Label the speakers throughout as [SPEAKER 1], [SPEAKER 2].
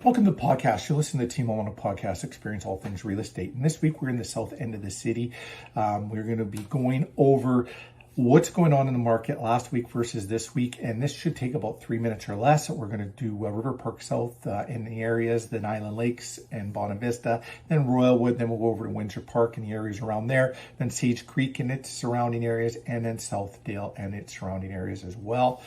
[SPEAKER 1] Welcome to the podcast. You're listening to the Team on a Podcast, Experience All Things Real Estate. And this week we're in the south end of the city. We're going to be going over what's going on in the market last week versus this week. And this should take about 3 minutes or less. We're going to do River Park South in the areas, then Island Lakes and Bonavista, Vista, then Royalwood. Then we'll go over to Windsor Park and the areas around there, then Sage Creek and its surrounding areas, and then Southdale and its surrounding areas as well.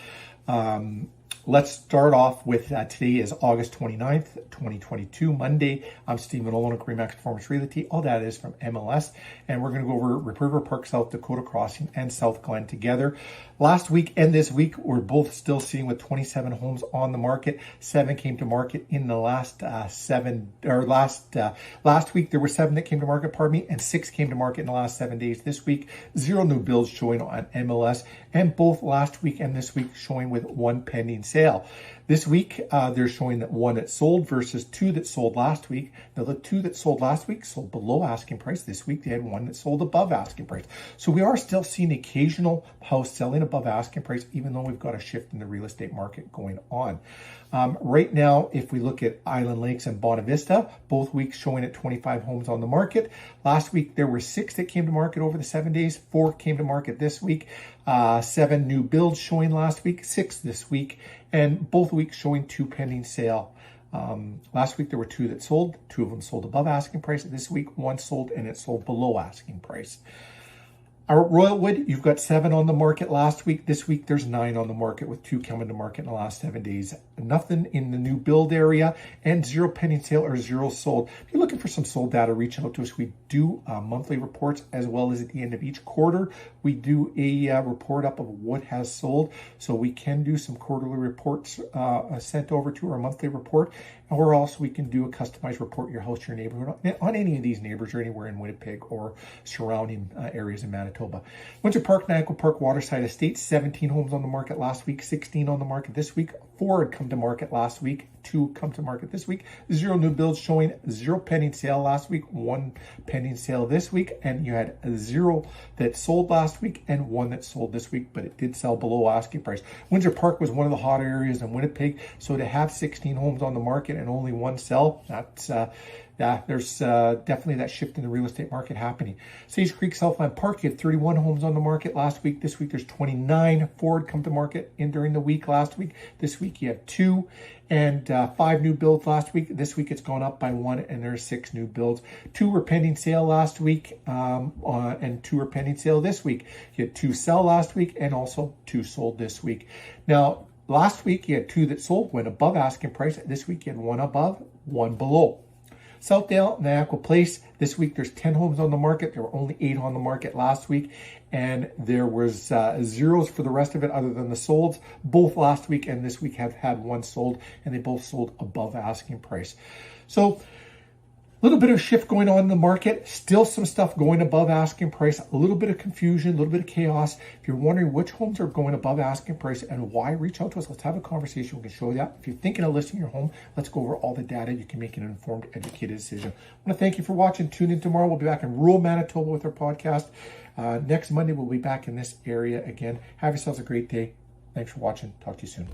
[SPEAKER 1] Let's start off with today is August 29th, 2022, Monday. I'm Stephen Olyniuk, Remax Performance Realty. All that is from MLS. And we're going to go over River Park South, Dakota Crossing, and South Glen together. Last week and this week, we're both still seeing with 27 homes on the market. 7 came to market in the last last week. There were 7 that came to market, and 6 came to market in the last 7 days. This week, 0 new builds showing on MLS, and both last week and this week showing with 1 pending sale. This week, they're showing that 1 that sold versus 2 that sold last week. Now, the 2 that sold last week sold below asking price. This week, they had 1 that sold above asking price. So we are still seeing occasional house selling above asking price, even though we've got a shift in the real estate market going on. Right now, if we look at Island Lakes and Bonavista, Vista, both weeks showing at 25 homes on the market. Last week, there were 6 that came to market over the 7 days. 4 came to market this week. 7 new builds showing last week, 6 this week, and both weeks showing 2 pending sale. Last week, there were 2 that sold. 2 of them sold above asking price. This week, 1 sold and it sold below asking price. Our Royalwood, you've got 7 on the market last week. This week, there's 9 on the market with 2 coming to market in the last 7 days. Nothing in the new build area and 0 pending sale or 0 sold. If you're looking for some sold data, reach out to us. We do monthly reports as well as at the end of each quarter. We do a report up of what has sold. So we can do some quarterly reports sent over to our monthly report. Or also we can do a customized report, your house, your neighborhood, on any of these neighbors or anywhere in Winnipeg or surrounding areas in Manitoba. Windsor Park, Niagara Park, Waterside Estates, 17 homes on the market last week, 16 on the market this week. 4 had come to market last week, 2 come to market this week. 0 new builds showing, 0 pending sale last week, 1 pending sale this week. And you had 0 that sold last week and 1 that sold this week, but it did sell below asking price. Windsor Park was one of the hotter areas in Winnipeg, so to have 16 homes on the market and only 1 sell, that's there's definitely that shift in the real estate market happening. Sage Creek, Southland Park, you had 31 homes on the market last week. This week, there's 29. 4 had come to market during the week last week. This week, you have 2 and 5 new builds last week. This week, it's gone up by 1, and there's 6 new builds. 2 were pending sale last week, and 2 were pending sale this week. You had 2 sell last week, and also 2 sold this week. Now, last week, you had 2 that sold, went above asking price. This week, you had 1 above, 1 below. Southdale, Niagara Place, this week there's 10 homes on the market. There were only 8 on the market last week, and there was 0s for the rest of it other than the solds. Both last week and this week have had 1 sold, and they both sold above asking price. So a little bit of shift going on in the market, still some stuff going above asking price, a little bit of confusion, a little bit of chaos. If you're wondering which homes are going above asking price and why, reach out to us. Let's have a conversation. We can show you that. If you're thinking of listing your home, let's go over all the data. You can make an informed, educated decision. I want to thank you for watching. Tune in tomorrow. We'll be back in rural Manitoba with our podcast. Next Monday, we'll be back in this area again. Have yourselves a great day. Thanks for watching. Talk to you soon.